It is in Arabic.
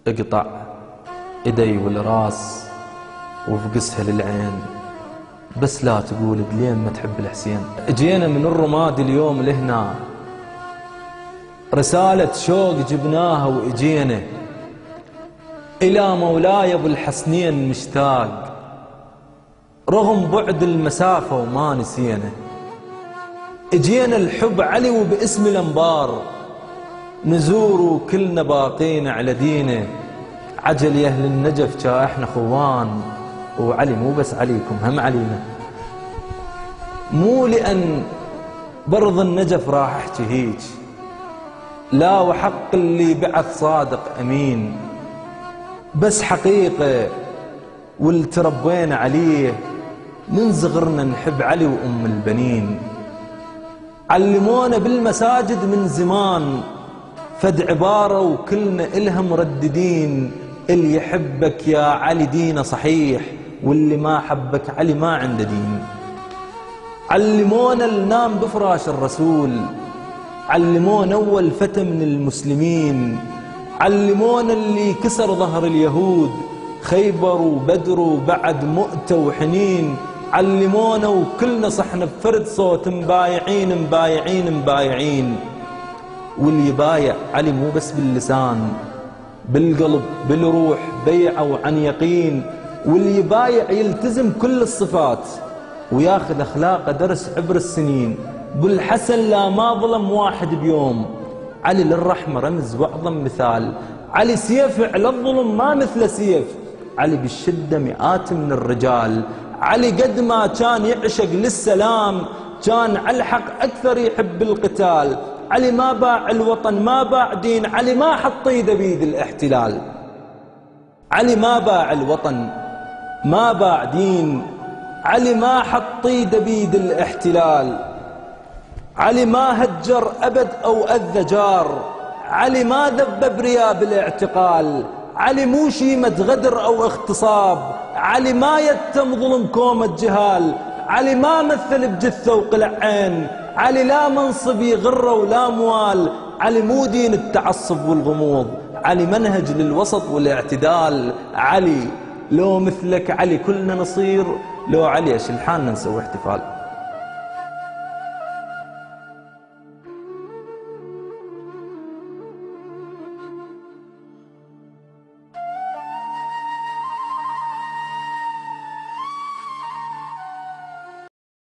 اقطع ايدي والراس وفقسها للعين، بس لا تقول بلين ما تحب الحسين. اجينا من الرماد اليوم لهنا، رسالة شوق جبناها واجينا الى مولاي ابو الحسنين مشتاق، رغم بعد المسافة وما نسينا. اجينا الحب علي وباسم الانبار، نزور وكلنا باقين على دينه. عجل يا اهل النجف جا احنا خوان، وعلي مو بس عليكم هم علينا. مو لأن برض النجف راح احكي هيج، لا وحق اللي بعث صادق أمين، بس حقيقة واللي تربينا عليه من صغرنا نحب علي وأم البنين. علمونا بالمساجد من زمان فد عبارة وكلنا إلها مرددين، اللي يحبك يا علي دينه صحيح، واللي ما حبك علي ما عنده دين. علمونا النام بفراش الرسول، علمونا أول فتى من المسلمين، علمونا اللي كسر ظهر اليهود خيبر وبدر وبعد مؤتة وحنين. علمونا وكلنا صحنا بفرد صوت مبايعين مبايعين مبايعين. واللي يبايع علي مو بس باللسان، بالقلب بالروح بيعه وعن يقين. واللي يبايع يلتزم كل الصفات وياخذ أخلاقه درس عبر السنين. بالحسن لا ما ظلم واحد بيوم، علي للرحمة رمز وأعظم مثال. علي سيف على الظلم ما مثل سيف، علي بالشدة مئات من الرجال. علي قد ما كان يعشق للسلام، كان على الحق أكثر يحب القتال. علي ما باع الوطن ما باع دين، علي ما حط ايده بيد الاحتلال. علي ما باع الوطن ما باع دين، علي ما حط ايده بيد الاحتلال. علي ما هجر أبد أو أذى جار، علي ما ذبب ريا بالاعتقال. علي مو شيمة غدر أو اغتصاب، علي ما يتم ظلم كومة جهال. علي ما مثل بجثة وقلع عين، علي لا منصب يغره ولا موال. علي مو دين التعصب والغموض، علي منهج للوسط والاعتدال. علي لو مثلك علي كلنا نصير، لو علي اشل حالنا نسوي احتفال.